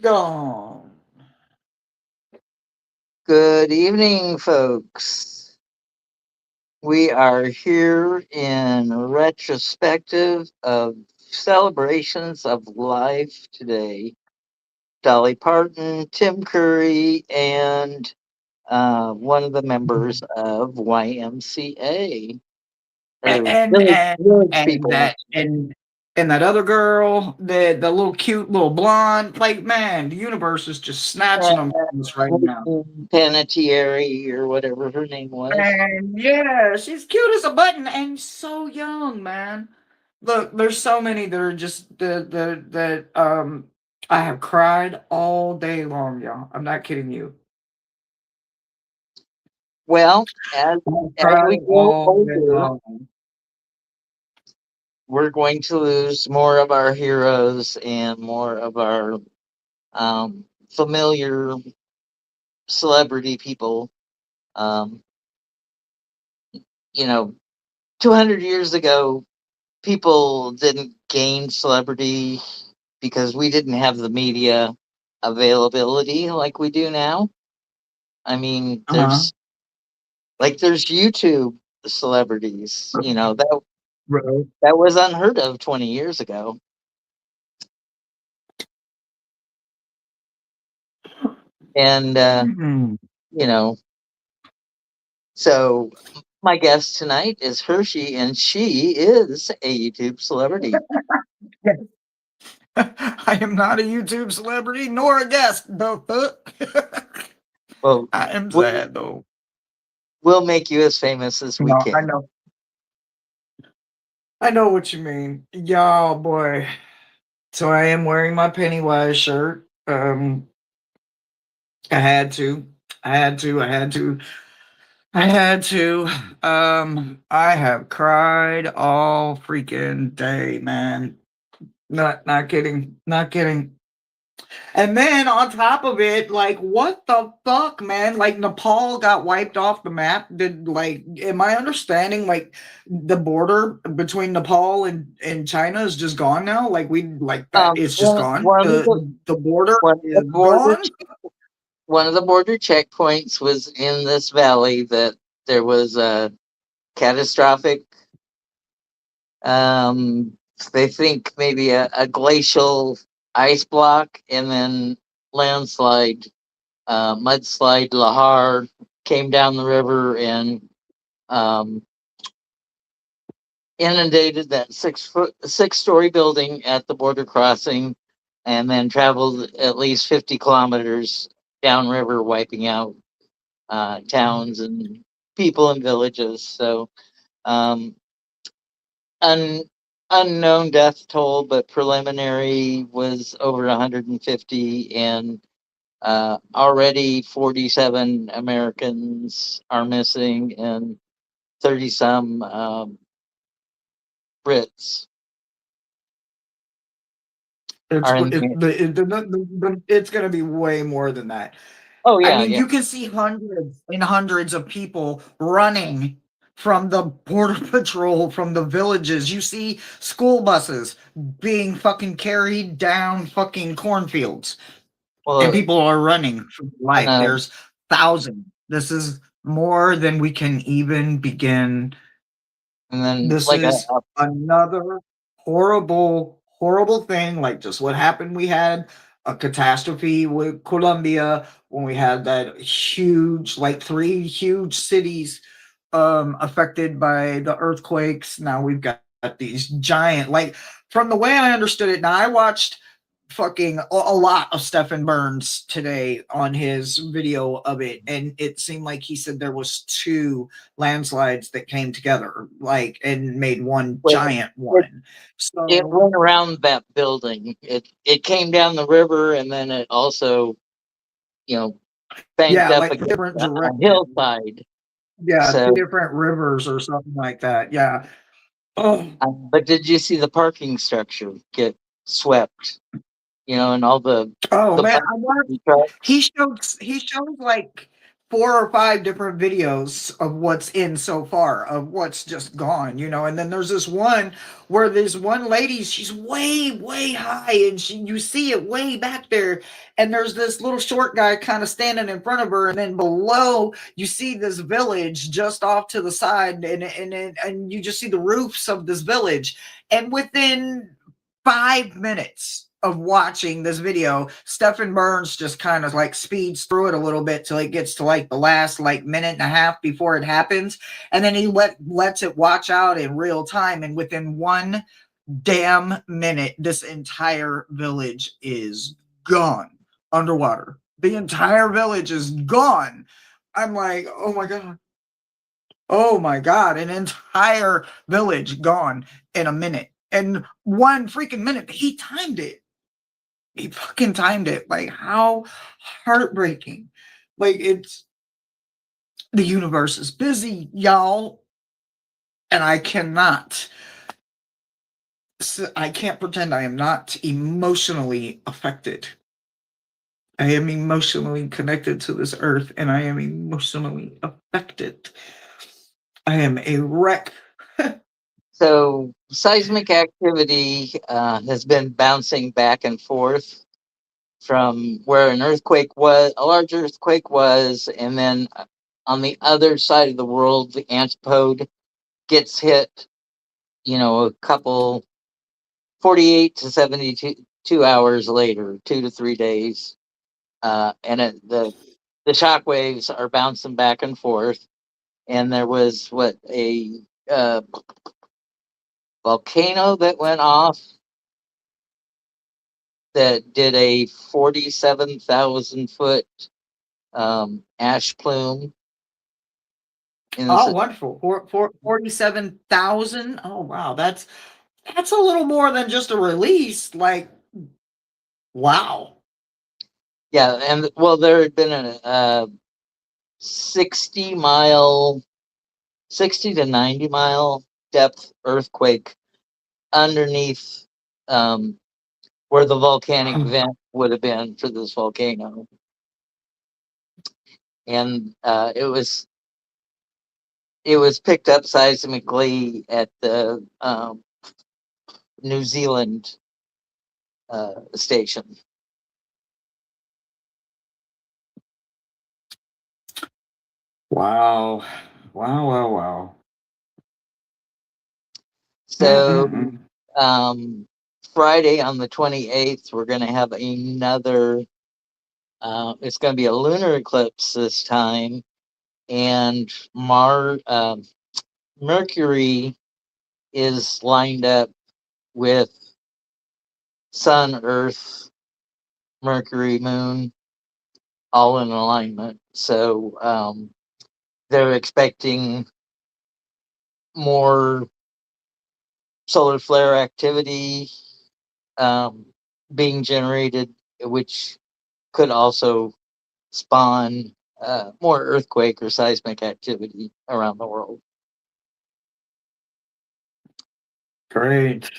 Gone. Good evening, folks. We are here in retrospective of celebrations of life today. Dolly Parton, Tim Curry, and one of the members of YMCA or and Village, and village and People. that and that other girl, the little cute little blonde, like man, the universe is just snatching them from us right now. Panettiere or whatever her name was. And yeah, she's cute as a button and so young, man. Look, there's so many that are just that I have cried all day long, y'all. I'm not kidding you. Well, I've as we cried grow all day older, long. we're going to lose more of our heroes and more of our familiar celebrity people. Um, you know, 200 years ago, people didn't gain celebrity because we didn't have the media availability like we do now. I mean, Uh-huh. there's YouTube celebrities. Right. That was unheard of 20 years ago, and Hmm. you know So my guest tonight is Hershey, and she is a YouTube celebrity. I am not a YouTube celebrity nor a guest. The fuck? Well, I am we'll, sad though. we'll make you as famous as we No, I can. know. I know what you mean. Y'all boy. So I am wearing my Pennywise shirt. I had to. I had to. I had to. I had to. I have cried all freaking day, man. Not kidding. Not kidding. And then on top of it, like, what the fuck, man? Like, Nepal got wiped off the map. Did, like, am I understanding, like, the border between Nepal and China is just gone now? Like, like that, it's just One, gone. one of The border one of the is border gone. one of the border checkpoints was in this valley that there was a catastrophic. Um, they think maybe a glacial ice block and then landslide, mudslide. Lahar came down the river and um, inundated that 6-story building at the border crossing, and then traveled at least 50 kilometers downriver, wiping out towns and people and villages. So, um, un, unknown death toll, but preliminary was over 150, and already 47 Americans are missing, and 30 some Brits It's are in the. it's gonna be way more than that. Oh I yeah, mean, yeah. you can see hundreds and hundreds of people running from the border patrol from the villages. You see school buses being fucking carried down fucking cornfields, and Well, people are running for and life. There's thousands. This is more than we can even begin. then This is another horrible, horrible thing, like just what happened. We had a catastrophe with Colombia when we had that huge, like three huge cities affected by the earthquakes. Now we've got these giant, like from the way I understood it. Now I watched fucking a lot of Stephen Burns today on his video of it, and it seemed like he said there was two landslides that came together, like, and made one well, giant it one. it So went around that building. It came down the river, and then it also, you know, banked yeah, up like against different a directions. hillside. Yeah, two So, different rivers or something like that. Yeah. Oh, but did you see the parking structure get swept? And all oh the man, buses I watched. and trucks. He showed like four or five different videos of what's in so far, of what's just gone, you know. And then there's this one where this one lady, she's way high, and you see it way back there, and there's this little short guy kind of standing in front of her, and then below you see this village just off to the side, and you just see the roofs of this village. And within 5 minutes of watching this video, Stephen Burns just kind of like speeds through it a little bit till it gets to like the last like minute and a half before it happens, and then he lets it watch out in real time, and within 1 damn minute, this entire village is gone underwater. The entire village is gone. I'm like, oh my god. Oh my god, an entire village gone in a minute. And 1 freaking minute, he timed it. He fucking timed it. Like, how heartbreaking. Like, it's the universe is busy, y'all. And I can't pretend I am not emotionally affected. I am emotionally connected to this earth, and I am emotionally affected. I am a wreck. So seismic activity has been bouncing back and forth from where an earthquake was, a large earthquake was, and then on the other side of the world, the antipode gets hit. A couple 48 to 72 hours later, 2 to 3 days, and the shock waves are bouncing back and forth. And there was a volcano that went off that did a 47,000 foot ash plume. Oh, wonderful. 47,000. Oh, wow. That's a little more than just a release. Like, wow. Yeah, and well, there had been a 60 to 90 mile depth earthquake underneath where the volcanic vent would have been for this volcano, and it was picked up seismically at the New Zealand station. Wow. Wow. So Mm-mm-mm. Friday on the 28th, we're going to have another. It's going to be a lunar eclipse this time, and Mercury is lined up with Sun, Earth, Mercury, Moon, all in alignment. So they're expecting more solar flare activity being generated, which could also spawn more earthquake or seismic activity around the world. Great.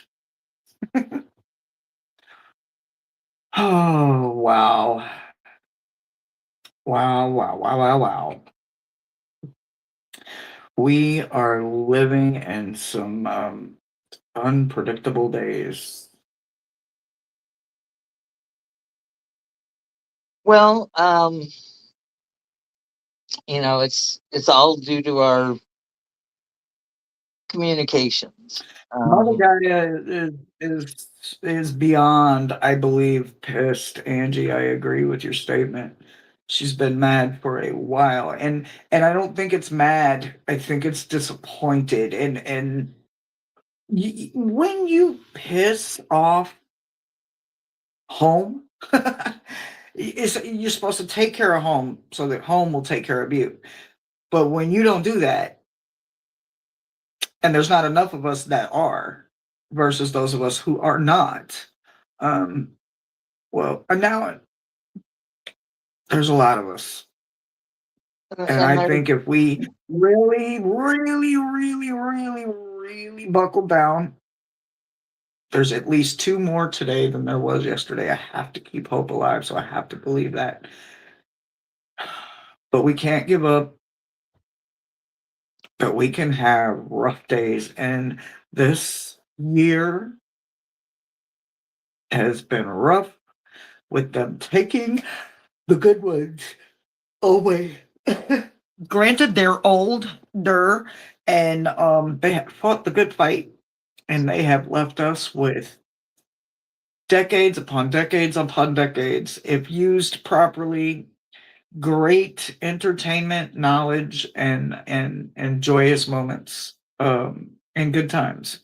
Oh, wow. Wow. We are living in some unpredictable days. Well, it's all due to our communications. Mother Gaia is beyond, I believe, pissed. Angie, I agree with your statement. She's been mad for a while, and I don't think it's mad. I think it's disappointed. And when you piss off home, you're supposed to take care of home so that home will take care of you. But when you don't do that, and there's not enough of us that are versus those of us who are not, um, well, and now there's a lot of us. And And I there, think if we really buckle down, there's at least two more today than there was yesterday. I have to keep hope alive, so I have to believe that. but we can't give up, but we can have rough days. And this year has been rough with them taking the good ones away. Granted, they're older and they have fought the good fight, and they have left us with decades upon decades, if used properly, great entertainment, knowledge, and joyous moments, and good times,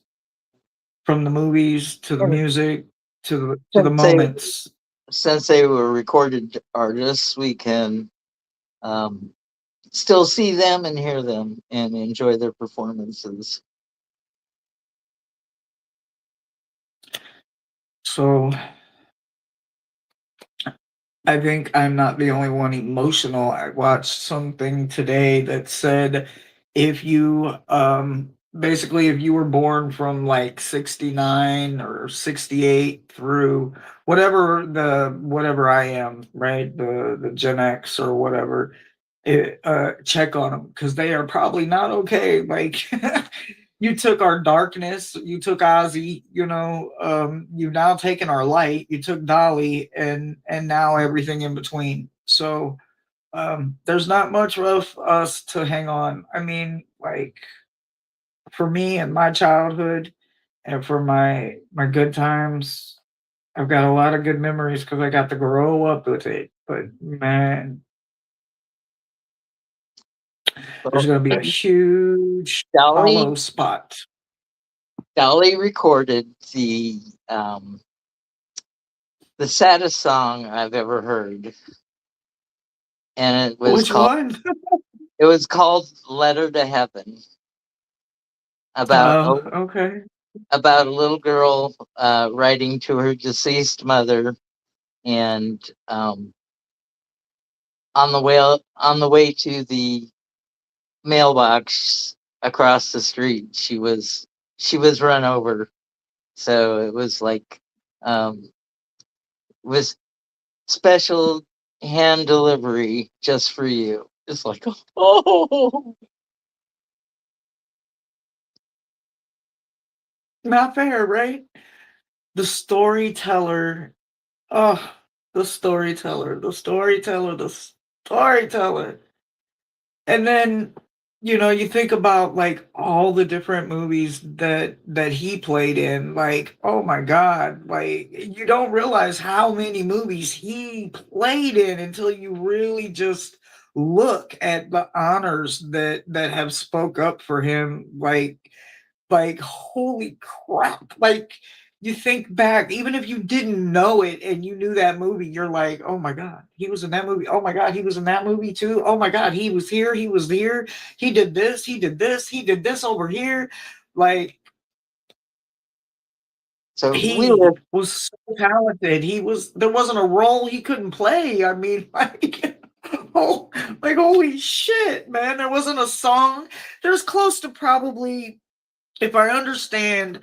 from the movies to the And music to the since they moments. since they were recorded artists, we can um, still see them and hear them and enjoy their performances. So I think I'm not the only one emotional. I watched something today that said if you basically if you were born from like 69 or 68 through whatever I am, right? The Gen X or whatever, check on them because they are probably not okay. Like you took our darkness, you took Ozzy, you've now taken our light, you took Dolly, and now everything in between. So there's not much of us to hang on. I mean, like for me and my childhood and for my good times, I've got a lot of good memories because I got to grow up with it. But man, there's Well, going to be a huge Dolly hollow spot. Dolly recorded the saddest song I've ever heard, and Which one? it was called "Letter to Heaven," about Oh, okay. about a little girl writing to her deceased mother, and on the way to the mailbox across the street, she was run over. So it was like was special hand delivery just for you. It's like, oh, Not fair, right? The storyteller. Oh, the storyteller. And then, you think about like all the different movies that he played in. Like, oh my God, like you don't realize how many movies he played in until you really just look at the honors that have spoke up for him. Like holy crap, like you think back, even if you didn't know it and you knew that movie, you're like, oh my God, he was in that movie. Oh my God, he was in that movie too. Oh my God, he was here, he was here, he did this, he did this, he did this over here. Like so we he live. was so talented. There wasn't a role he couldn't play. I mean, like oh, like holy shit, man, there wasn't a song. There's close to probably, if I understand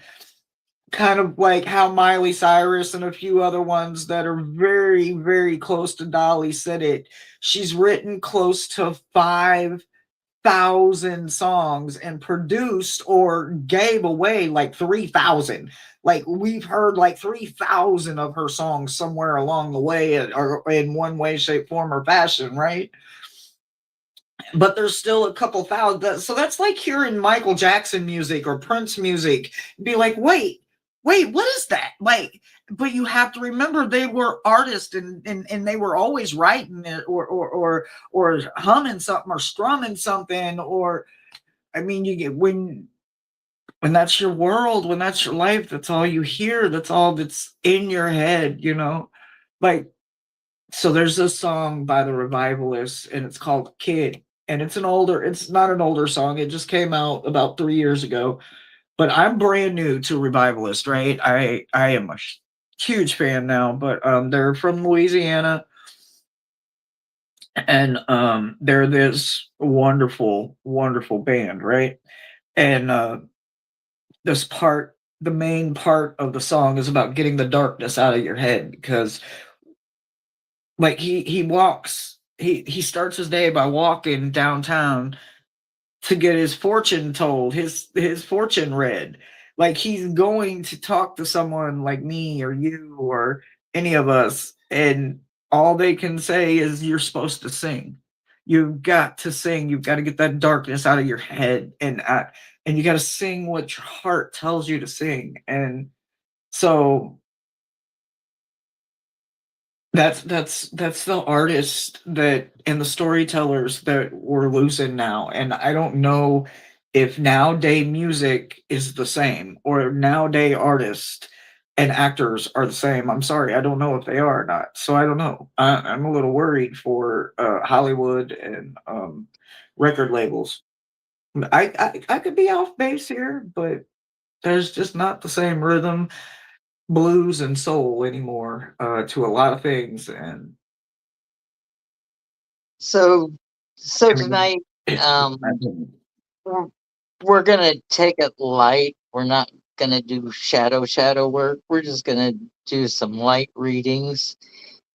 kind of like how Miley Cyrus and a few other ones that are very, very close to Dolly said it. She's written close to 5,000 songs and produced or gave away like 3,000. Like we've heard like 3,000 of her songs somewhere along the way, or in one way, shape, form, or fashion, right? But there's still a couple thousand. So that's like hearing Michael Jackson music or Prince music. Be like, wait, what is that? Like, but you have to remember they were artists, and they were always writing it, or humming something or strumming something. Or I mean, you get when that's your world, when that's your life, that's all you hear, that's all that's in your head. Like, so there's this song by the Revivalists, and it's called Kid. And it's not an older song. It just came out about 3 years ago. But I'm brand new to Revivalist, right? I am a huge fan now, but they're from Louisiana, and they're this wonderful, wonderful band, right? And the main part of the song is about getting the darkness out of your head because like he walks he starts his day by walking downtown to get his fortune told, his fortune read. Like he's going to talk to someone like me or you or any of us, and all they can say is you're supposed to sing. You've got to sing. You've got to get that darkness out of your head, and you got to sing what your heart tells you to sing. And so that's the artists that and the storytellers that we're losing now. And I don't know if nowadays music is the same or nowadays artists and actors are the same. I'm sorry, I don't know if they are or not. So I don't know. I'm a little worried for Hollywood and record labels. I could be off base here, but there's just not the same rhythm, blues, and soul anymore to a lot of things. And So, so I mean, tonight, it's just my um, opinion. we're, we're gonna take it light. We're not gonna do shadow work. We're just gonna do some light readings,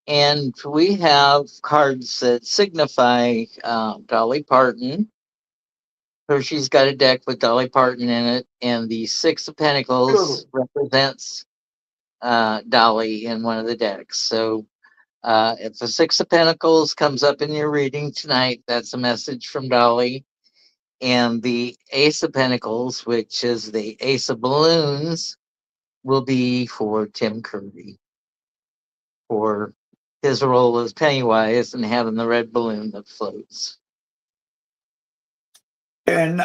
and we have cards that signify Dolly Parton. Hershey's got a deck with Dolly Parton in it, and the Six of Pentacles Totally. represents Dolly in one of the decks. So if the Six of Pentacles comes up in your reading tonight, that's a message from Dolly. And the Ace of Pentacles, which is the Ace of Balloons, will be for Tim Curry for his role as Pennywise and having the red balloon that floats. And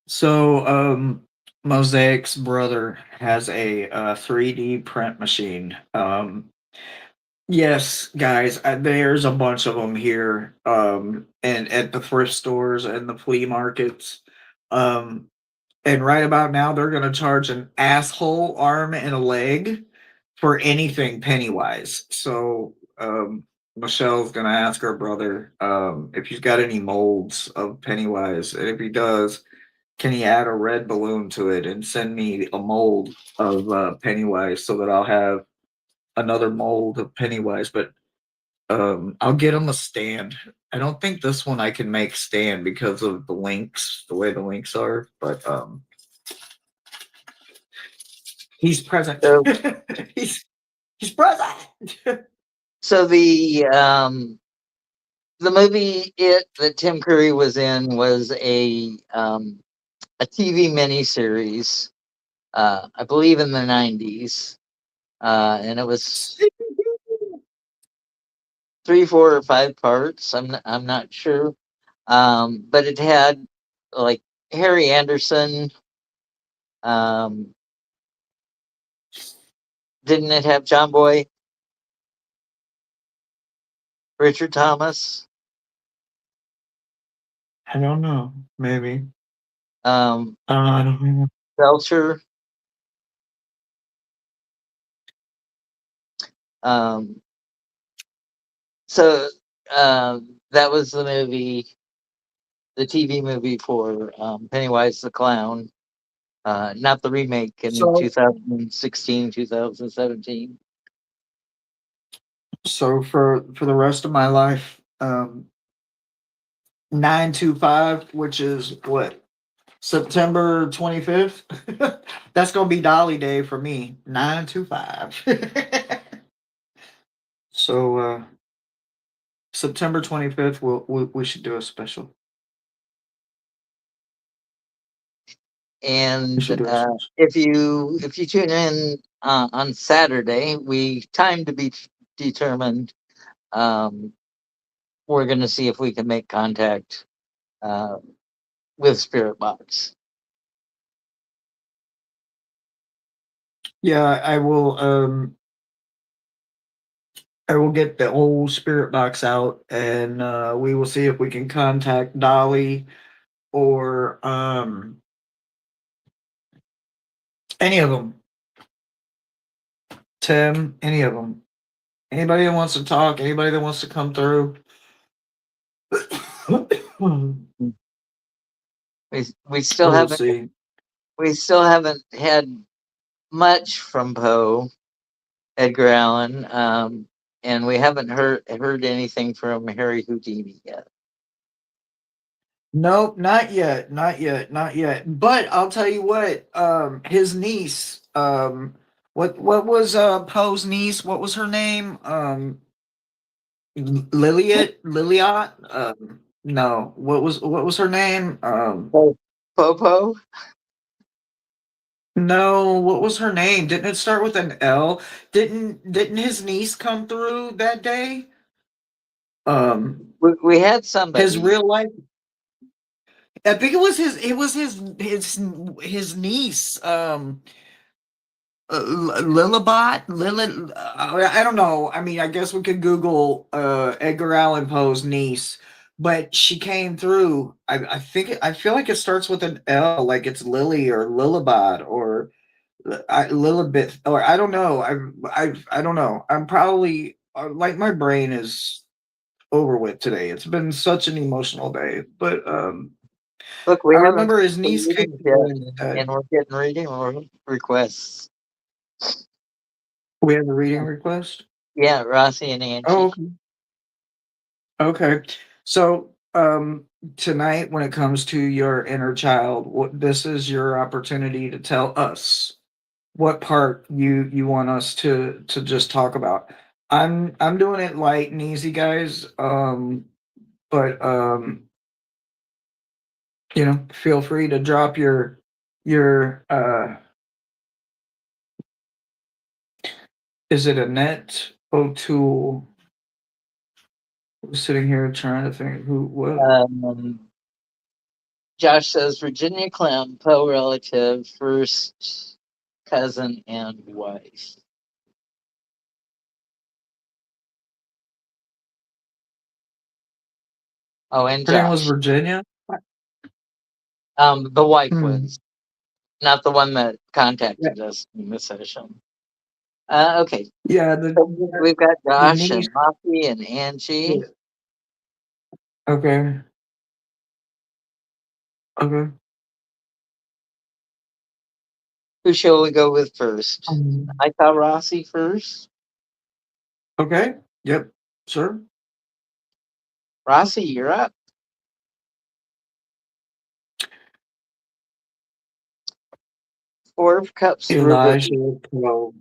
so, Mosaic's brother has a 3D print machine. Yes, guys, there's a bunch of them here, and at the thrift stores and the flea markets. Um, and right about now, they're going to charge an asshole arm and a leg for anything Pennywise. So, Michelle's going to ask her brother if he's got any molds of Pennywise. And if he does, can he add a red balloon to it and send me a mold of Pennywise so that I'll have another mold of Pennywise? But I'll get him a stand. I don't think this one I can make stand because of the links, the way the links are. But he's present. So, he's he's present. so the movie It that Tim Curry was in was a TV miniseries, I believe in the 90s. And it was three, 4 or 5 parts. I'm not sure. But it had like Harry Anderson. Um, didn't it have John Boy, Richard Thomas, I don't know. Maybe. um, I don't know. I don't know. Belcher? Um, so that was the TV movie for Pennywise the Clown, not the remake in So 2016, 2017. for the rest of my life, 925, which is what, September 25th. That's gonna be Dolly Day for me. 925. So September 25th, we should do a special. We And should do a special. if you tune in on Saturday, we time to be determined. Um, we're going to see if we can make contact uh, with Spirit Box. Yeah, I will get the old spirit box out and we will see if we can contact Dolly or any of them. Tim, any of them. Anybody that wants to talk, anybody that wants to come through. We still We'll haven't see. had much from Poe, Edgar Allan. and we haven't heard anything from Harry Houdini yet. Nope, not yet, not yet, not yet. But I'll tell you what, his niece, what was Poe's niece? What was her name? Liliot? No, what was her name? Popo? No, what was her name? Didn't it start with an L? Didn't his niece come through that day? We had His somebody. real life. I think it was his niece. Lilibot, I don't know. I mean, I guess we could Google Edgar Allan Poe's niece, but she came through. I feel like it starts with an L, like it's Lily or Lilibot or Lilibit, or I don't know. I don't know. I'm probably like my brain is over with today. It's been such an emotional day, but Look, we I haven't remember his niece came readings through yet, and said, and we're getting reading requests. we have a reading request. Yeah, Rossi and Oh, Angie. okay. So, tonight, when it comes to your inner child, this is your opportunity to tell us what part you want us to just talk about. I'm doing it light and easy, guys. But feel free to drop your is it Annette O'Toole? I'm sitting here trying to think who what. Um, Josh says Virginia Clem, Poe relative, first cousin and wife. Oh, and Her name was Josh. Virginia. The wife Hmm. was not the one that Yeah, contacted us in the session. Okay, yeah. so we've got The Josh niece. and Rossi and Angie. Yeah. Okay. Okay. Who shall we go with first? Um, I thought Rossi first. okay. Yep. Sure. Rossi, you're up. Four of Cups reversed. Elijah. Well,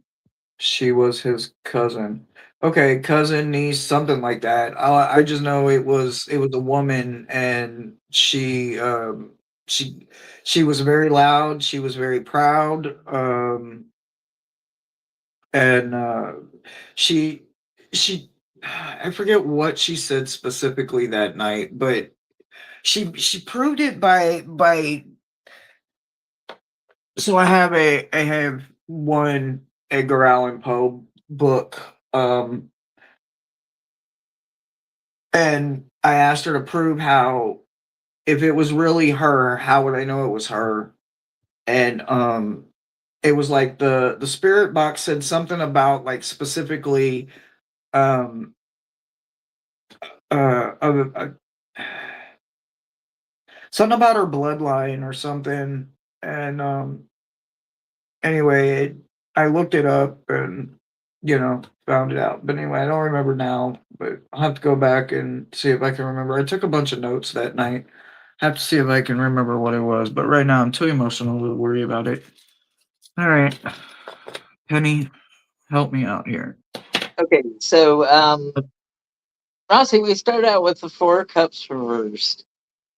she was his cousin. Okay, cousin, niece, something like that. I just know it was a woman, and she she was very loud. She was very proud. And she she I forget what she said specifically that night, but she proved it by so I have one Edgar Allan Poe book, and I asked her to prove how, if it was really her, how would I know it was her? And it was like the spirit box said something about, like, specifically, um uh something about her bloodline or something. And anyway, I looked it up and found it out. But anyway, I don't remember now. But I'll have to go back and see if I can remember. I took a bunch of notes that night. Have to see if I can remember what it was. But right now, I'm too emotional to worry about it. All right, Penny, help me out here. Okay, so Rossi, we start out with the Four of Cups reversed.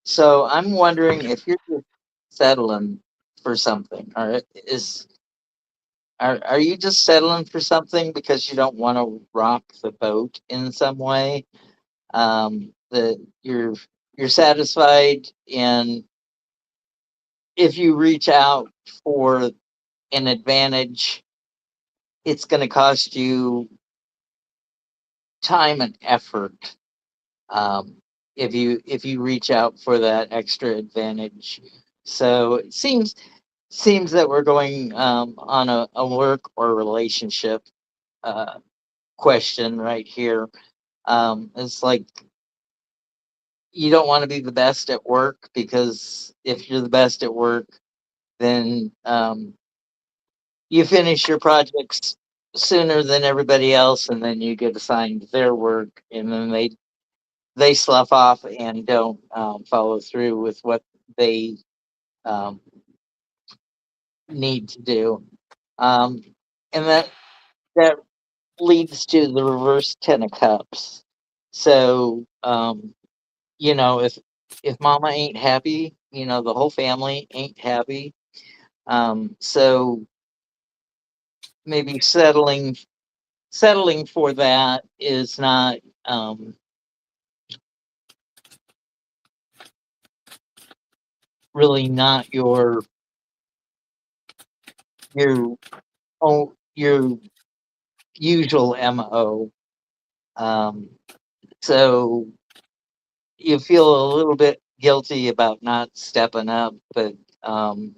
So I'm wondering if you're just settling for something, or are you just settling for something because you don't want to rock the boat in some way? That you're satisfied, and if you reach out for an advantage, it's going to cost you time and effort. Um, if you reach out for that extra advantage, so it seems that we're going on a work or relationship uh, question right here. It's like you don't want to be the best at work, because if you're the best at work, then you finish your projects sooner than everybody else, and then you get assigned their work, and then they slough off and don't follow through with what they um, need to do, um, and that leads to the reverse ten of cups. So if mama ain't happy, the whole family ain't happy. So maybe settling for that is not um, really not your your usual mo. Um, so you feel a little bit guilty about not stepping up, but um,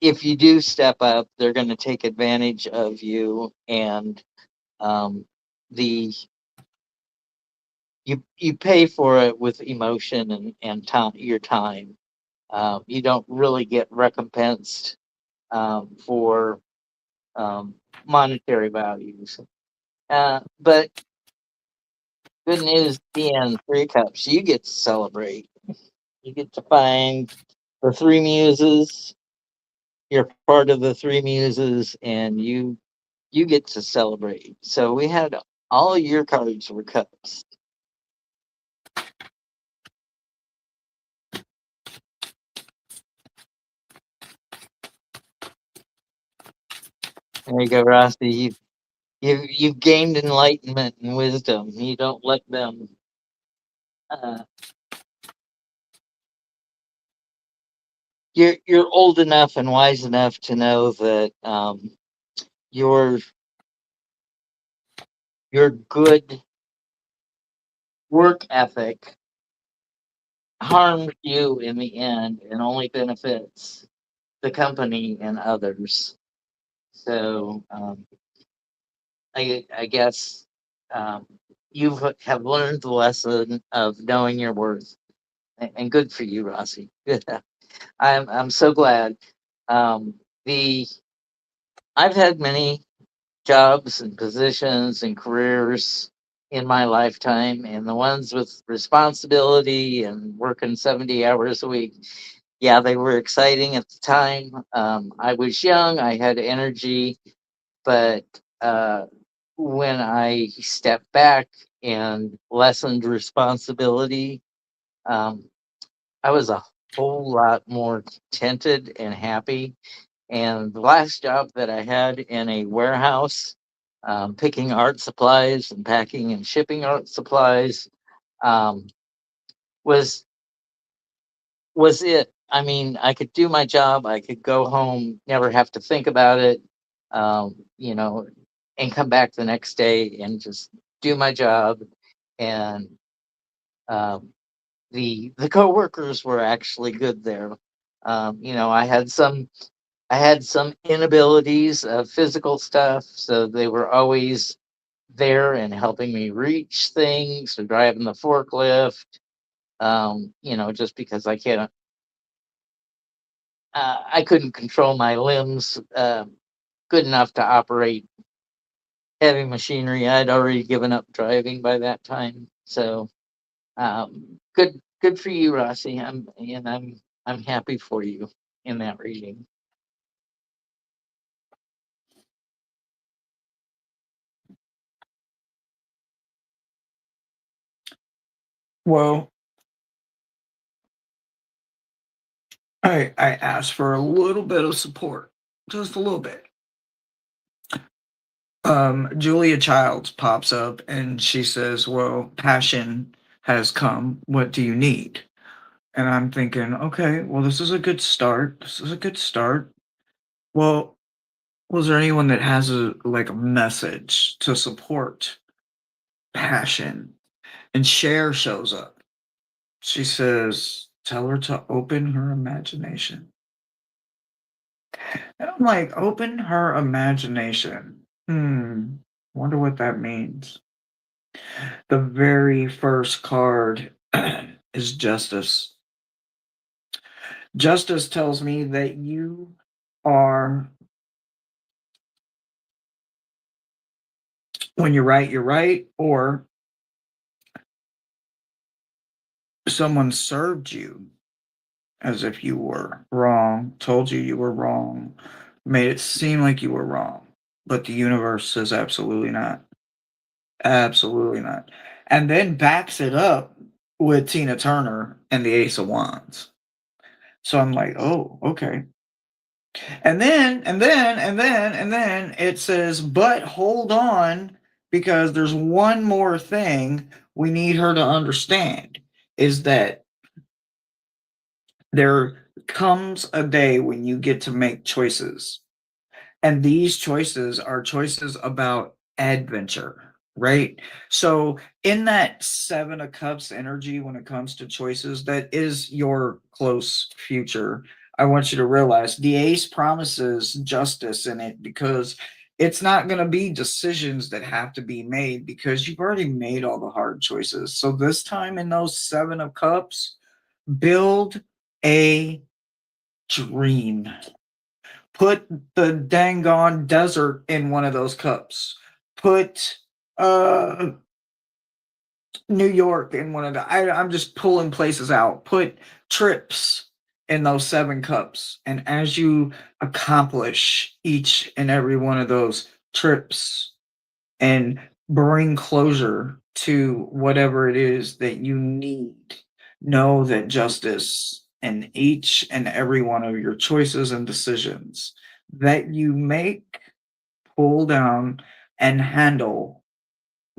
if you do step up, they're going to take advantage of you, and um, the you pay for it with emotion and time, your time. You don't really get recompensed for um, monetary values. But good news, the end, three cups. You get to celebrate. You get to find the three muses. You're part of the three muses, and you get to celebrate. So we had all your cards were cups. There you go, Rossi. You've gained enlightenment and wisdom. You don't let them. Uh, you're old enough and wise enough to know that your your good work ethic harms you in the end and only benefits the company and others. So I guess um, you have learned the lesson of knowing your worth, and good for you, Rossi. Good. I'm so glad. Um, the I've had many jobs and positions and careers in my lifetime, and the ones with responsibility and working 70 hours a week, yeah, they were exciting at the time. I was young, I had energy, but when I stepped back and lessened responsibility, um, I was a whole lot more contented and happy. And the last job that I had in a warehouse, picking art supplies and packing and shipping art supplies, um, was was it. I mean, I could do my job. I could go home, never have to think about it, um, you know, and come back the next day and just do my job. And um, the coworkers were actually good there. I had some inabilities of physical stuff, so they were always there and helping me reach things or driving the forklift. Just because I couldn't control my limbs good enough to operate heavy machinery. I'd already given up driving by that time. So good for you, Rossi. I'm happy for you in that reading. Well, I asked for a little bit of support, just a little bit. Julia Childs pops up and she says, "Well, passion has come. What do you need?" And I'm thinking, okay, well, this is a good start. This is a good start. Well, was there anyone that has a message to support passion? And Cher shows up. She says, "Tell her to open her imagination." And I'm like, open her imagination. Wonder what that means. The very first card is Justice. Justice tells me that you are When you're right, or someone served you as if you were wrong, told you were wrong, made it seem like you were wrong. But the universe says absolutely not. Absolutely not. And then backs it up with Tina Turner and the Ace of Wands. So I'm like, oh, okay. And then it says, but hold on, because there's one more thing we need her to understand is that there comes a day when you get to make choices. And these choices are choices about adventure, right? So, in that Seven of Cups energy, when it comes to choices, that is your close future. I want you to realize the ace promises justice in it because it's not going to be decisions that have to be made because you've already made all the hard choices. So, this time in those Seven of Cups, build a dream. Put the dang on desert in one of those cups. Put New York in one of the. I'm just pulling places out. Put trips in those seven cups, and as you accomplish each and every one of those trips, and bring closure to whatever it is that you need. Know that justice in each and every one of your choices and decisions that you make, pull down, and handle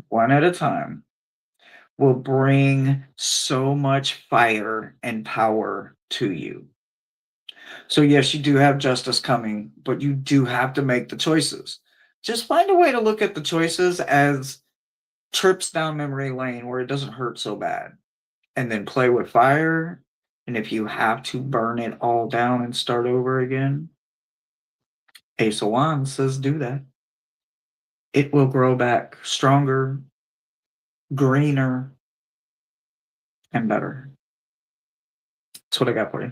one at a time will bring so much fire and power to you. So, yes, you do have justice coming, but you do have to make the choices. Just find a way to look at the choices as trips down memory lane where it doesn't hurt so bad, and then play with fire. And if you have to burn it all down and start over again, Ace of Wands says do that. It will grow back stronger, greener, and better. That's what I got for you.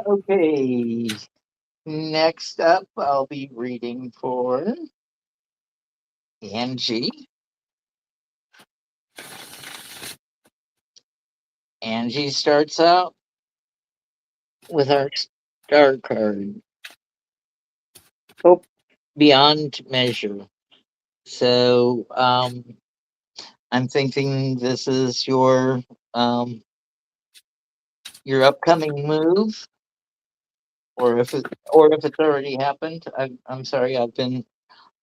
Okay. Next up, I'll be reading for Angie. Angie starts out with our star card, Hope Beyond Measure. So I'm thinking this is your upcoming move, or if it's already happened. I'm sorry, I've been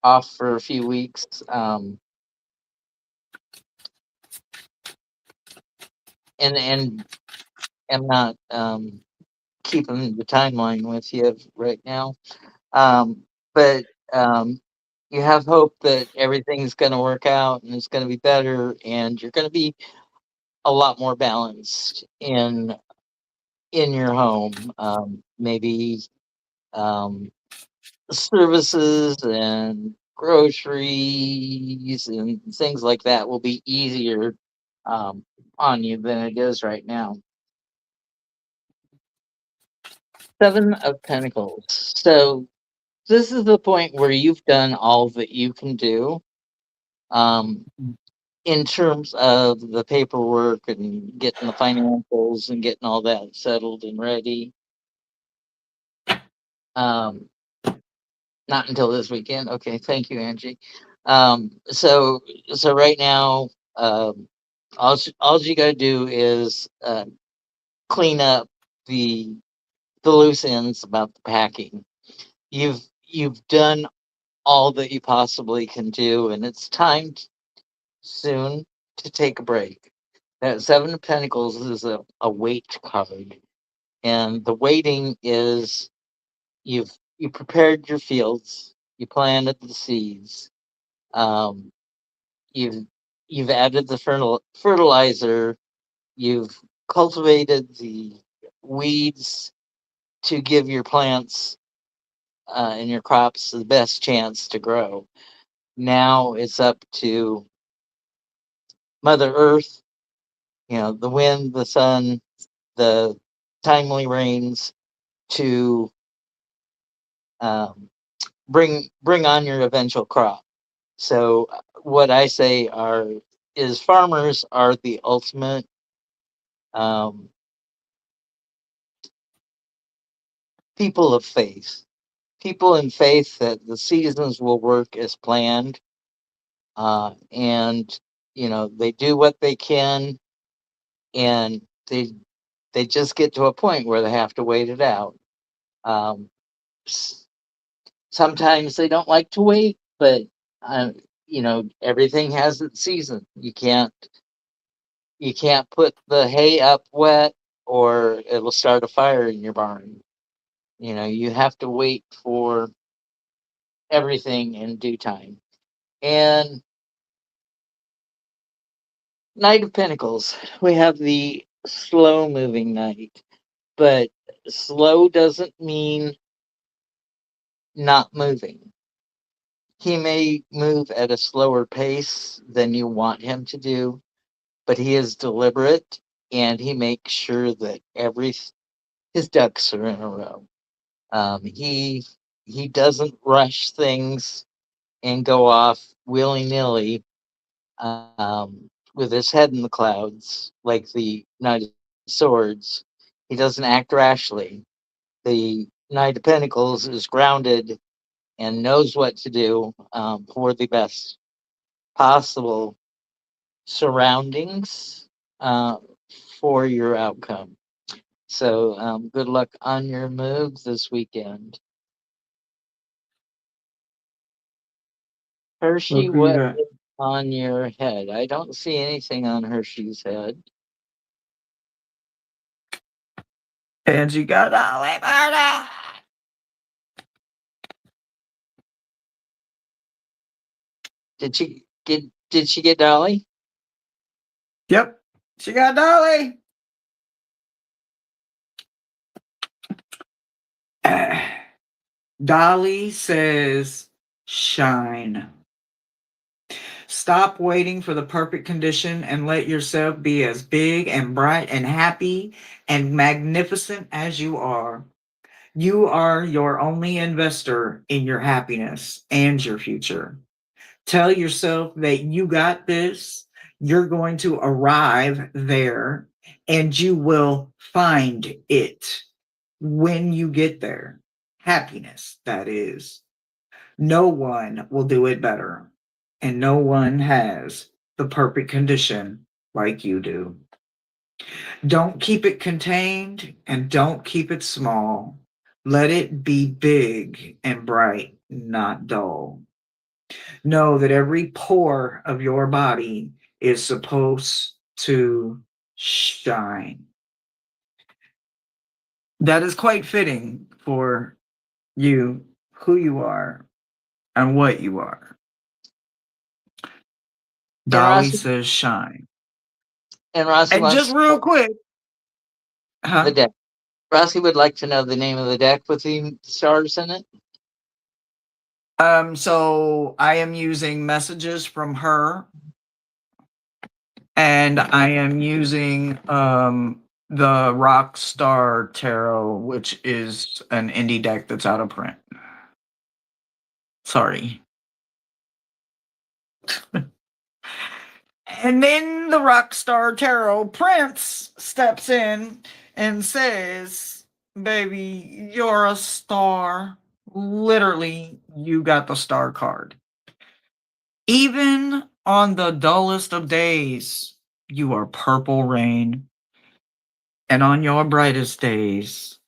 off for a few weeks. And am not keeping the timeline with you right now. But you have hope that everything's going to work out and it's going to be better, and you're going to be a lot more balanced in your home. Maybe um, services and groceries and things like that will be easier um, on you than it is right now. Seven of Pentacles. So this is the point where you've done all that you can do um, in terms of the paperwork and getting the financials and getting all that settled and ready. Um, not until this weekend. Okay, thank you, Angie. So right now, all you got to do is clean up the the loose ends about the packing. You've done all that you possibly can do, and it's time soon to take a break. That Seven of Pentacles is a wait card, and the waiting is you prepared your fields, you planted the seeds, um, you've you've added the fertilizer, you've cultivated the weeds to give your plants and your crops the best chance to grow. Now it's up to Mother Earth, the wind, the sun, the timely rains to um, bring on your eventual crop. So what I say is farmers are the ultimate um, people of faith. People in faith that the seasons will work as planned, and they do what they can, and they just get to a point where they have to wait it out. Um, s- Sometimes they don't like to wait, but uh, everything has its season. You can't put the hay up wet, or it'll start a fire in your barn. You have to wait for everything in due time. And Knight of Pentacles, we have the slow moving knight, but slow doesn't mean not moving. He may move at a slower pace than you want him to do, but he is deliberate, and he makes sure that his ducks are in a row. He doesn't rush things and go off willy nilly, with his head in the clouds like the Knight of Swords. He doesn't act rashly. The Knight of Pentacles is grounded and knows what to do, for the best possible surroundings, uh, for your outcome. So, good luck on your move this weekend. Hershey, Look who you what got. is on your head? I don't see anything on Hershey's head. And you got Dolly Parton. Did she get Dolly? Yep, she got Dolly. Dolly says, shine. Stop waiting for the perfect condition and let yourself be as big and bright and happy and magnificent as you are. You are your only investor in your happiness and your future. Tell yourself that you got this. You're going to arrive there and you will find it when you get there. Happiness, that is. No one will do it better, and no one has the perfect condition like you do. Don't keep it contained and don't keep it small. Let it be big and bright, not dull. Know that every pore of your body is supposed to shine. That is quite fitting for you, who you are, and what you are. And Dolly Rossi says shine. and Rossi And just wants real quick, the huh? deck. Rossi would like to know the name of the deck with the stars in it. So I am using messages from her, and I am using the Rockstar Tarot, which is an indie deck that's out of print. Sorry. And then the Rockstar Tarot Prince steps in and says, baby, you're a star. Literally, you got the star card. Even on the dullest of days, you are purple rain. And on your brightest days,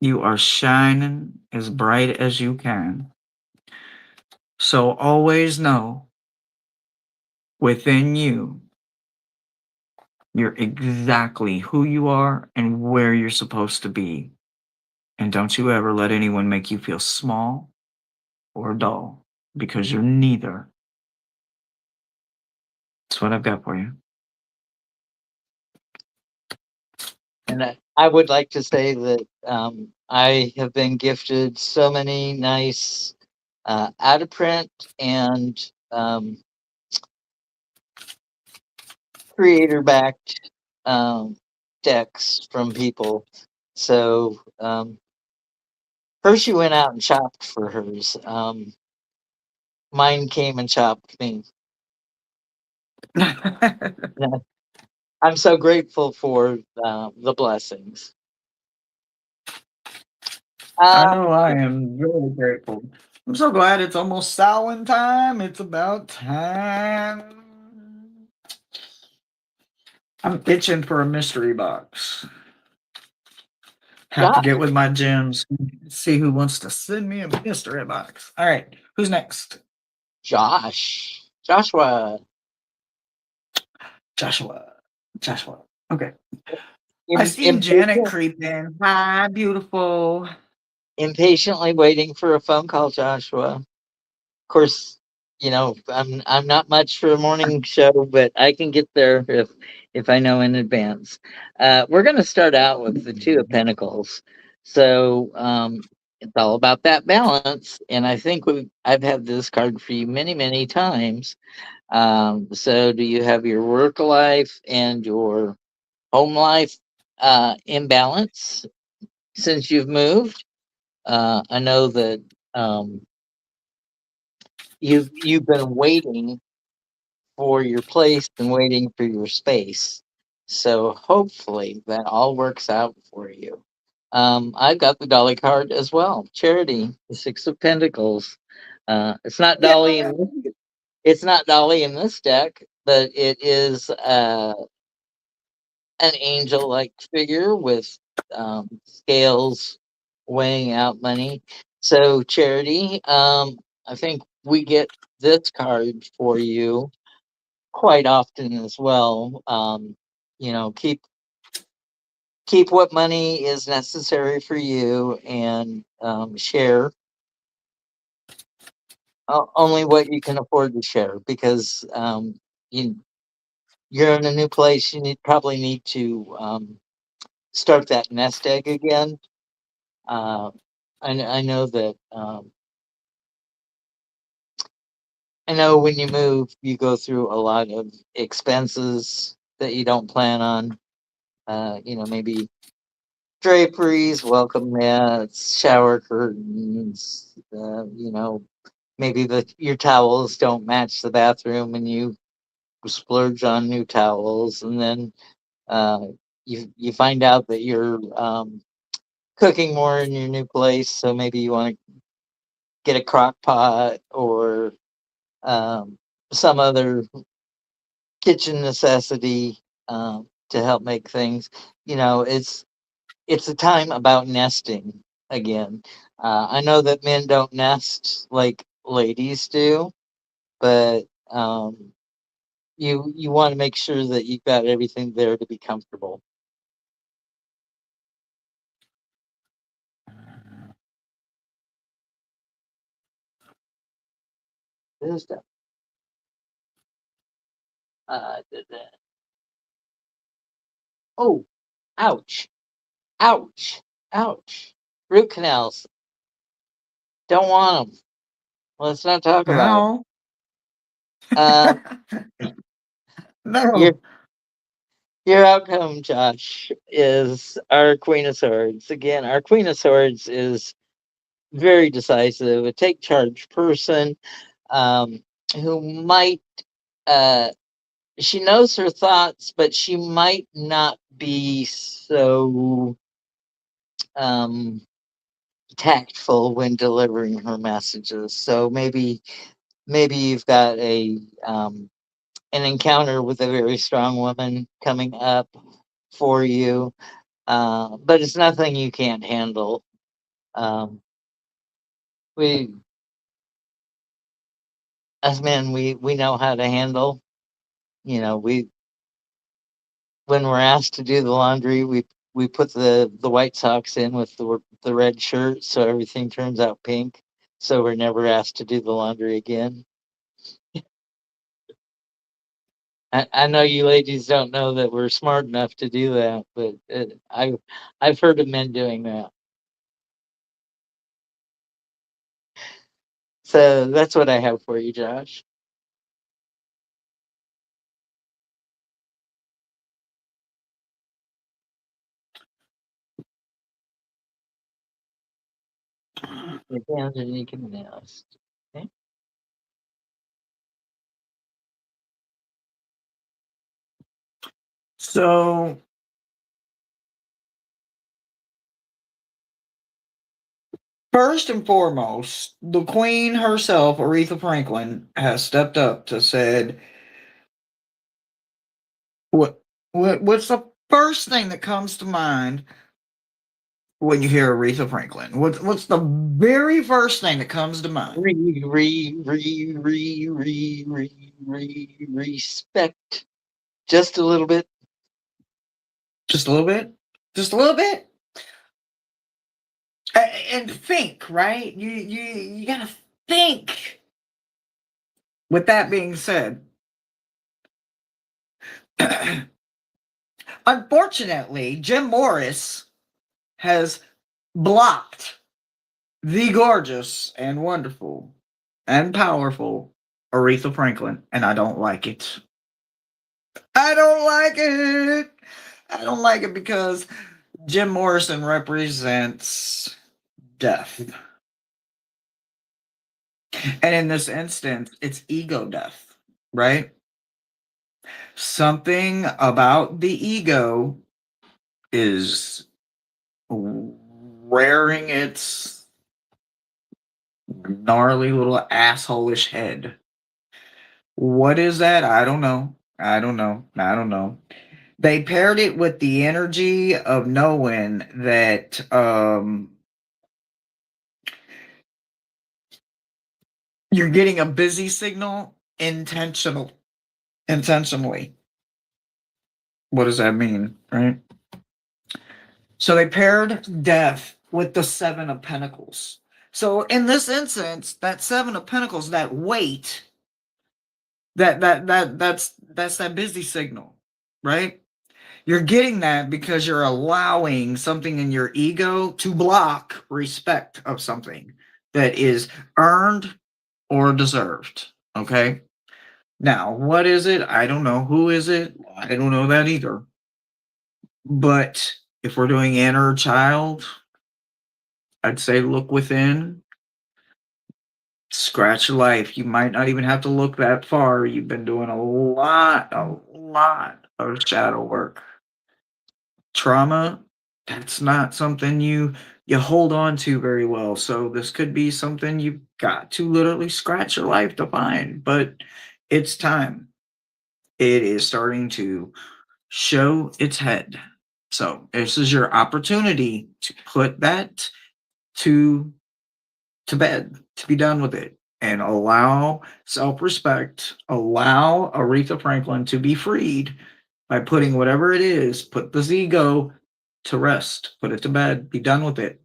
you are shining as bright as you can. So always know within you, you're exactly who you are and where you're supposed to be. And don't you ever let anyone make you feel small or dull because you're neither. That's what I've got for you. And I would like to say that, I have been gifted so many nice, out of print and, creator backed, decks from people. So Hershey went out and shopped for hers. Mine came and shopped me. Yeah, I'm so grateful for the blessings. I Um, know I am very grateful. I'm so glad it's almost Samhain time. It's about time. I'm itching for a mystery box. Have to Josh, get with my gems, see who wants to send me a mystery box. All right, who's next? Joshua, Joshua. Joshua. Okay. I im- seen Janet impatient, creep in. Hi, beautiful. impatiently waiting for a phone call. Joshua. Course, I'm not much for a morning show, but I can get there if I know in advance. We're going to start out with the Two of Pentacles. So it's all about that balance, and I think I've had this card for you many many times. So do you have your work life and your home life in balance since you've moved? I know that um, you've been waiting for your place and waiting for your space. So hopefully that all works out for you. I've got the Dolly card as well. Charity, the Six of Pentacles. It's not Yeah. Dolly it's not Dolly in this deck, but it is an angel-like figure with scales weighing out money. So Charity, I think we get this card for you quite often as well. Keep what money is necessary for you, and share only what you can afford to share, because you you're in a new place. You probably need to start that nest egg again. Uh, I know that I know when you move, you go through a lot of expenses that you don't plan on. Maybe draperies, welcome mats, shower curtains. Maybe your towels don't match the bathroom, and you splurge on new towels, and then uh, you find out that you're cooking more in your new place, so maybe you want to get a crock pot or um, some other kitchen necessity to help make things. It's a time about nesting again. I know that men don't nest like ladies do, but you want to make sure that you've got everything there to be comfortable. This stuff. Did that. Oh, ouch, ouch, ouch. Root canals. Don't want them. Let's not talk about How? them. Your No. your outcome, Josh, is our Queen of Swords. Again, our Queen of Swords is very decisive, a take charge person, um, who might uh, she knows her thoughts, but she might not be so um, tactful when delivering her messages. So maybe you've got a an encounter with a very strong woman coming up for you, but it's nothing you can't handle. Um, we as men, we know how to handle. We when we're asked to do the laundry, we put the white socks in with the red shirt, so everything turns out pink. So we're never asked to do the laundry again. I know you ladies don't know that we're smart enough to do that, but I've heard of men doing that. So that's what I have for you, Josh. And you can nest. Okay. So, first and foremost, the Queen herself, Aretha Franklin, has stepped up to said, what's the first thing that comes to mind when you hear Aretha Franklin? What's the very first thing that comes to mind? Respect. Just a little bit. Just a little bit? Just a little bit? And think, right? You gotta think. With that being said, unfortunately, Jim Morris has blocked the gorgeous and wonderful and powerful Aretha Franklin, and I don't like it. I don't like it. I don't like it because Jim Morrison represents death. And in this instance, it's ego death, right? Something about the ego is rearing its gnarly little asshole-ish head. What is that? I don't know. I don't know. I don't know. They paired it with the energy of knowing that you're getting a busy signal intentionally. What does that mean, right? So they paired death with the Seven of Pentacles. So in this instance, that Seven of Pentacles, that weight, that's that busy signal, right? You're getting that because you're allowing something in your ego to block respect of something that is earned or deserved. Okay. Now, what is it? I don't know. Who is it? I don't know that either. But if we're doing inner child, I'd say look within, scratch life. You might not even have to look that far. You've been doing a lot of shadow work. Trauma, that's not something you hold on to very well. So this could be something you've got to literally scratch your life to find. But it's time. It is starting to show its head. So this is your opportunity to put that to bed, to be done with it, and allow self-respect, allow Aretha Franklin to be freed by putting whatever it is, put the ego to rest, put it to bed, be done with it.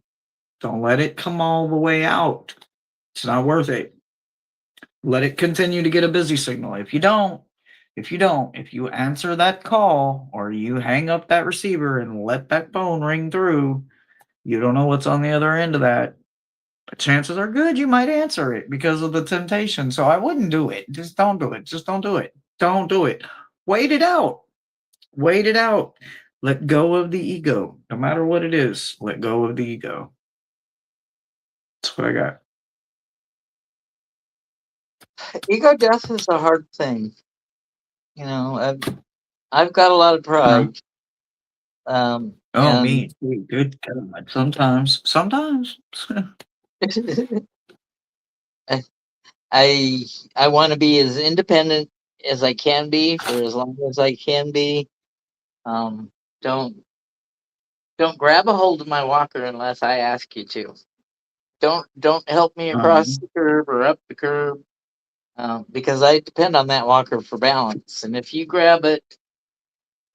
Don't let it come all the way out. It's not worth it. Let it continue to get a busy signal. If you answer that call or you hang up that receiver and let that phone ring through, you don't know what's on the other end of that. But chances are good you might answer it because of the temptation. So I wouldn't do it. Just don't do it. Just don't do it. Don't do it. Wait it out. Wait it out. Let go of the ego. No matter what it is, let go of the ego. That's what I got. Ego death is a hard thing. You know, I've got a lot of Huh? pride. Oh, And me too. Good God. Sometimes. I I, I want to be as independent as I can be for as long as I can be. Um, don't don't grab a hold of my walker unless I ask you to. Don't help me across Um, the curb or up the curb, because I depend on that walker for balance. And if you grab it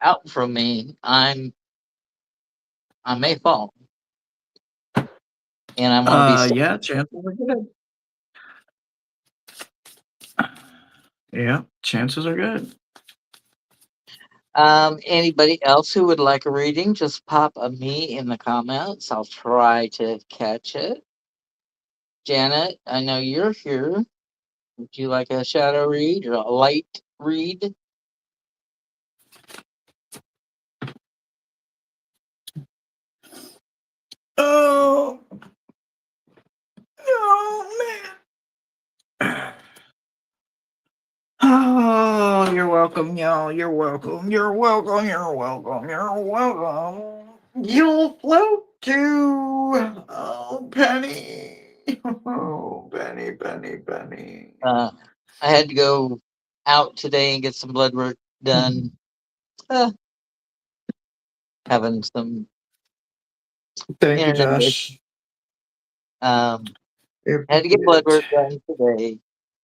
out from me, I may fall, and I want to be safe. yeah, chances are good. Yeah, chances are good. Anybody else who would like a reading, just pop a me in the comments. I'll try to catch it. Janet, I know you're here. Would you like a shadow read or a light read? Oh, Oh, you're welcome, y'all. You're welcome. You're welcome. You're welcome. You're welcome. You'll float too. Oh, Penny. Oh, Penny, Penny, Penny. I had to go out today and get some blood work done. Uh, Having some Thank you, internet. Josh. Um, I had to get appreciate blood it. work done today.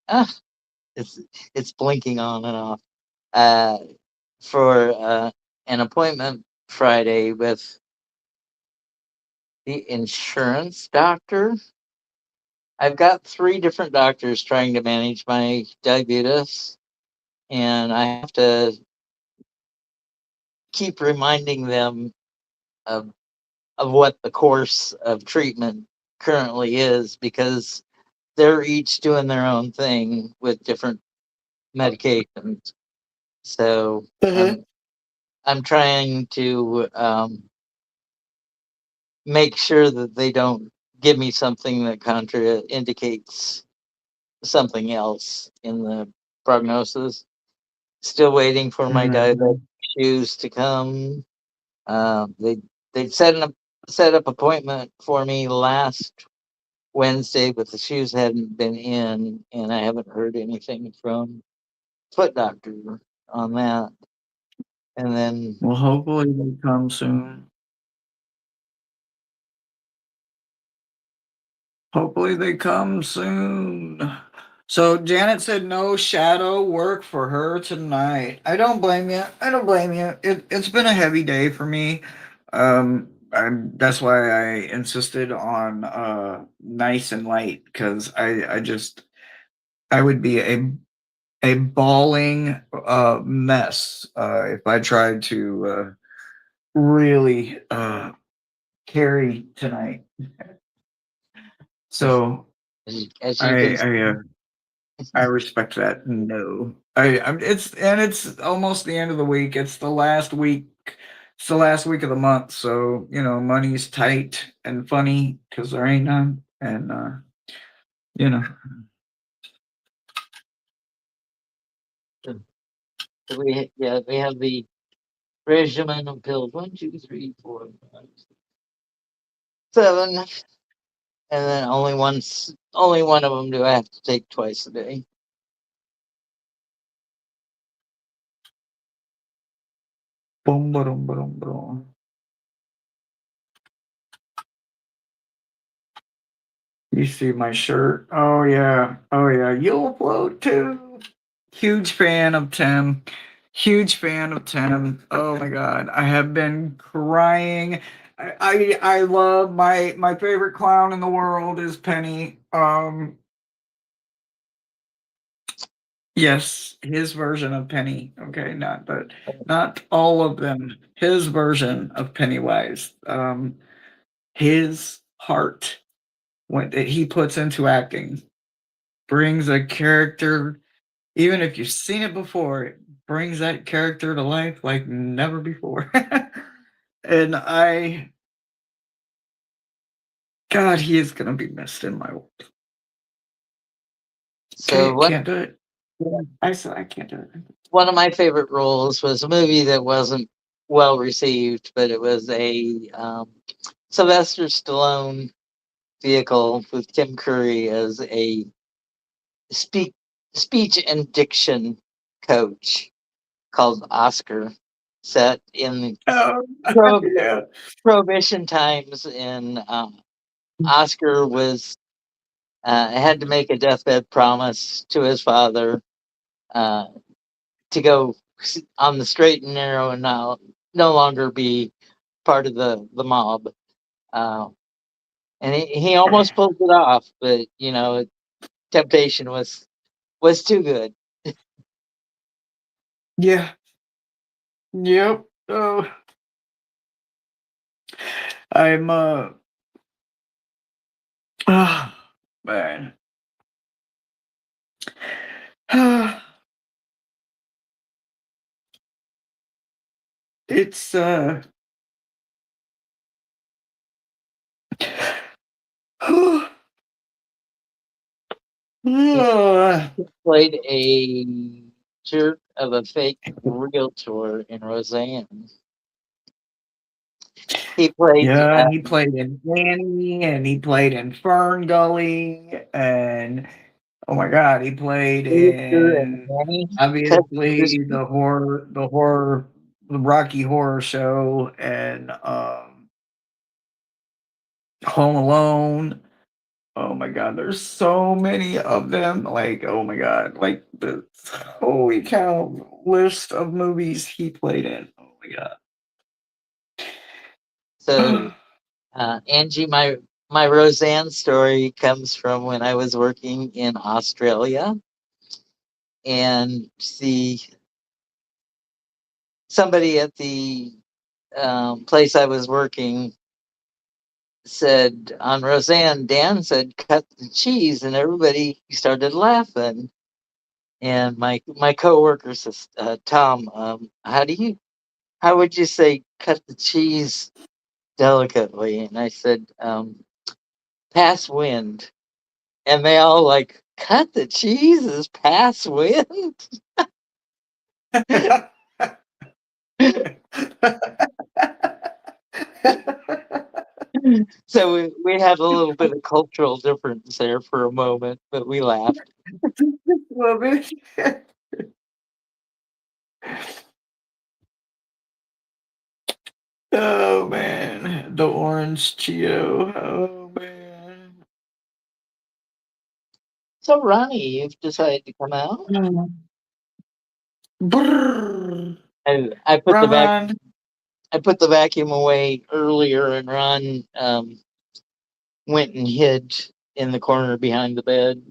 Ah, it's it's blinking on and off. Uh, for an appointment Friday with the insurance doctor. I've got three different doctors trying to manage my diabetes, and I have to keep reminding them of what the course of treatment currently is because they're each doing their own thing with different medications. So Uh-huh. I'm trying to make sure that they don't give me something that contraindicates something else in the prognosis. Still waiting for my diabetic Mhm. shoes to come. They set up appointment for me last Wednesday, but the shoes hadn't been in, and I haven't heard anything from foot doctor on that. And then Well, hopefully they come soon. Hopefully they come soon. So Janet said no shadow work for her tonight. I don't blame you. I don't blame you. It's been a heavy day for me. That's why I insisted on nice and light because I just I would be a bawling mess if I tried to really carry tonight. as, So as you I can I see, uh, I respect that. No, it's almost the end of the week. It's the last week. It's the last week of the month. So money's tight and funny because there ain't none. And you know, we have the regimen of pills. One, two, three, four, five, 7, and then only one of them do I have to take twice a day. boom, boom, boom, boom. You see my shirt? Oh yeah, oh yeah. You'll float too. Huge fan of Tim. Huge fan of Tim. Oh my god, I have been crying. I love my favorite clown in the world is Penny. Yes, his version of Penny. Okay, not all of them. His version of Pennywise. His heart, what that he puts into acting, brings a character. Even if you've seen it before, it brings that character to life like never before. And God, he is gonna be missed in my world. So Okay, can't do it. Yeah, I said I can't do it. one of my favorite roles was a movie that wasn't well received, but it was a Sylvester Stallone vehicle with Tim Curry as a speak speech and diction coach called Oscar, set in Oh, pro- yeah. prohibition times. And Oscar was had to make a deathbed promise to his father uh, to go on the straight and narrow and no longer be part of the mob. Uh, and he almost pulled it off, but temptation was too good. Yeah. Yep. Oh, I'm man. It's He uh, played a picture of a fake realtor in Roseanne. He played Yeah, he played in Annie, and he played in Fern Gully, and oh my God, he played Rooster and in Annie. obviously the Rocky Horror Show, and Home Alone. Oh my God, there's so many of them. Like, oh my God, like the holy cow list of movies he played in. Oh my So God. Angie, my Roseanne story comes from when I was working in Australia, and the somebody at the place I was working said on Roseanne, Dan said, "Cut the cheese," and everybody started laughing. And my coworker says, "Tom, how would you say cut the cheese delicately?" And I said, "Pass wind." And they all like, cut the cheese is pass wind. So we had a little bit of cultural difference there for a moment, but we laughed. Love it. Oh man, the orange Cheeto. Oh man. So Ronnie, you've decided to come out. Mm. Brrr. I put the Run, vac run. I put the vacuum away earlier, and Ron went and hid in the corner behind the bed.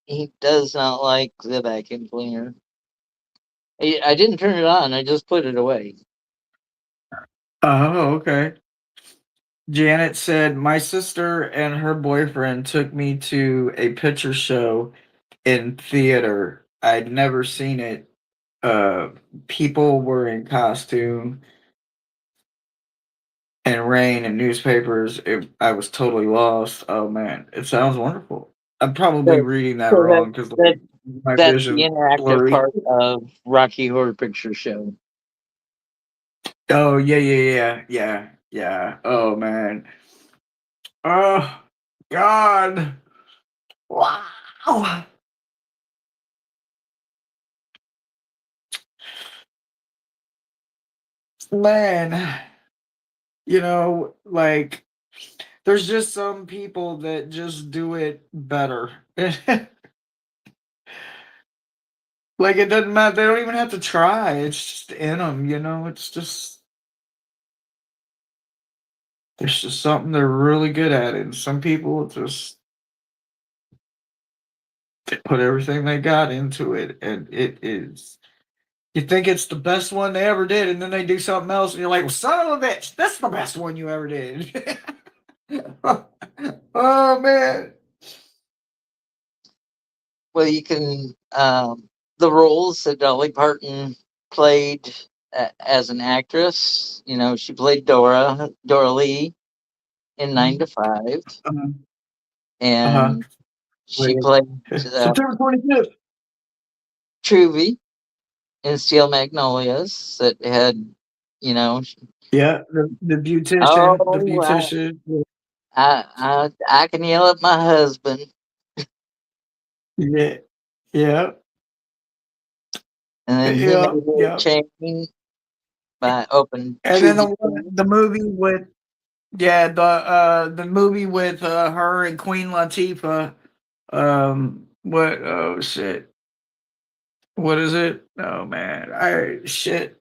He does not like the vacuum cleaner. I didn't turn it on. I just put it away. Oh, okay. Janet said my sister and her boyfriend took me to a picture show in theater. I'd never seen it. Uh, People were in costume and rain and newspapers. I was totally lost. Oh man, it sounds wonderful. I'm probably So, reading that so wrong because that my that's the vision's interactive blurry. part of Rocky Horror Picture Show. Oh yeah. Oh man. Oh God. Wow. Man, like there's just some people that just do it better. Like it doesn't matter. They don't even have to try. It's just in them. It's just there's just something they're really good at, and some people just they put everything they got into it, and it is. You think it's the best one they ever did, and then they do something else, and you're like, well, "Son of a bitch, that's the best one you ever did." Oh man. Well, you can the roles that Dolly Parton played as an actress. You know, she played Dora Lee in Nine to Five, Uh-huh. Uh-huh. and she Wait. played uh, September 25th. Truvy in Steel Magnolias. That had, you know, Yeah, the beautician, the oh, beautician. I can yell at my husband, Yeah, yeah, and then he made yeah, a yeah. change by open And then Truvy. the movie with the movie with her and Queen Latifah. What? Oh shit! What is it? Oh man! I shit.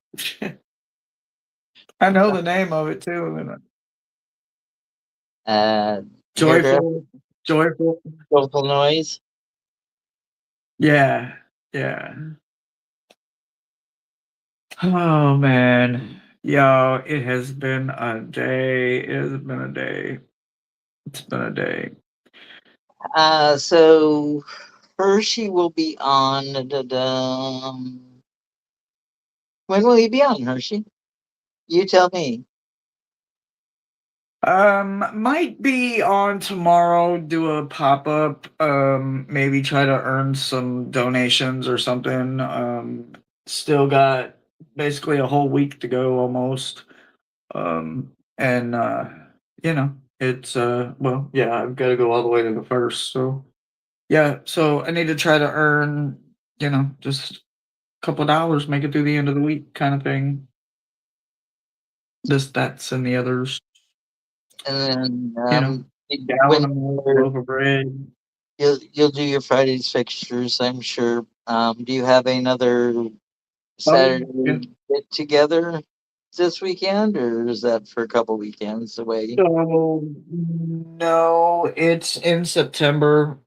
I know the name of it too. Uh, Hairdresser, Joyful, joyful. Skillful Noise. Yeah, yeah. Oh man, yo, it has been a day. It has been a day. It's been a day. So Hershey will be on. When will he be on, Hershey? You tell me. Might be on tomorrow, do a pop-up, maybe try to earn some donations or something. Still got basically a whole week to go almost. And it's well, yeah, I've got to go all the way to the first. So yeah, so I need to try to earn, just a couple of dollars, make it through the end of the week kind of thing. This, that's, and the others, And then you know, gallon when of milk, you're- loaf of bread. you'll do your Friday's fixtures, I'm sure. Do you have another Oh, yeah. Saturday get together this weekend, or is that for a couple weekends away? So no, it's in September.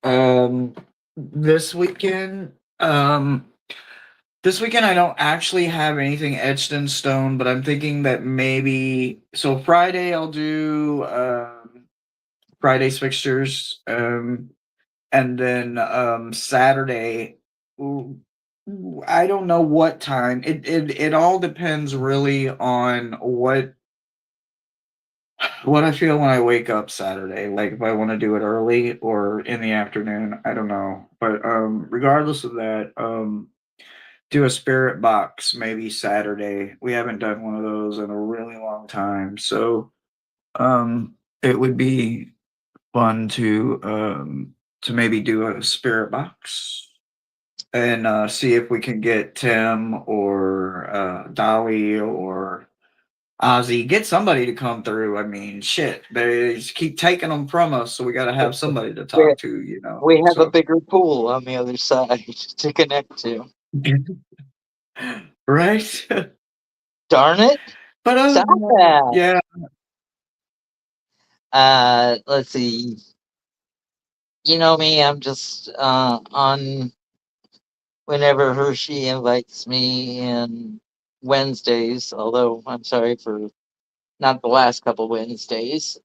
This weekend, this weekend I don't actually have anything etched in stone, but I'm thinking that maybe so Friday I'll do Friday's fixtures, and then Saturday. ooh, I don't know what time. It all depends really on what I feel when I wake up Saturday, like if I want to do it early or in the afternoon, I don't know. But regardless of that, do a spirit box maybe Saturday. We haven't done one of those in a really long time. So it would be fun to maybe do a spirit box and see if we can get Tim or Dolly or Ozzy, get somebody to come through. I mean, shit, they just keep taking them from us, so we got to have somebody to We talk to, we have a So, bigger pool on the other side to connect to. right? Darn it! But other Stop than that, that. yeah. Let's see. You know me, I'm just on whenever Hershey invites me in Wednesdays, although I'm sorry for not the last couple Wednesdays.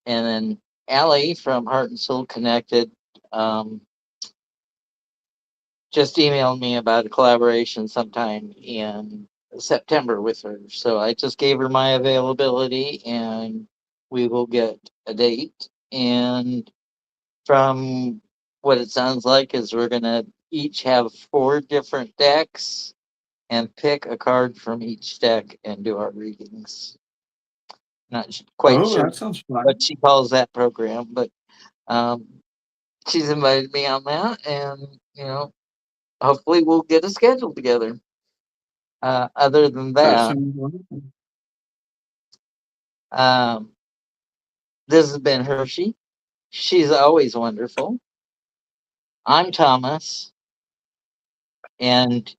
And then Allie from Heart and Soul Connected um, just emailed me about a collaboration sometime in September with her. So I just gave her my availability and we will get a date. And from what it sounds like is we're going to each have 4 different decks and pick a card from each deck and do our readings. Not quite Oh, sure that sounds what fun. she calls that program, but um, she's invited me on that, and hopefully we'll get a schedule together. Other than That that, sounds wonderful. um, this has been Hershey. She's always wonderful. I'm Thomas, and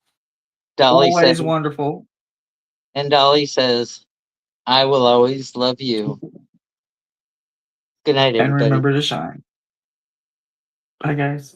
Dolly says, Always wonderful. I will always love you. Good night, And everybody. remember to shine. Bye, guys.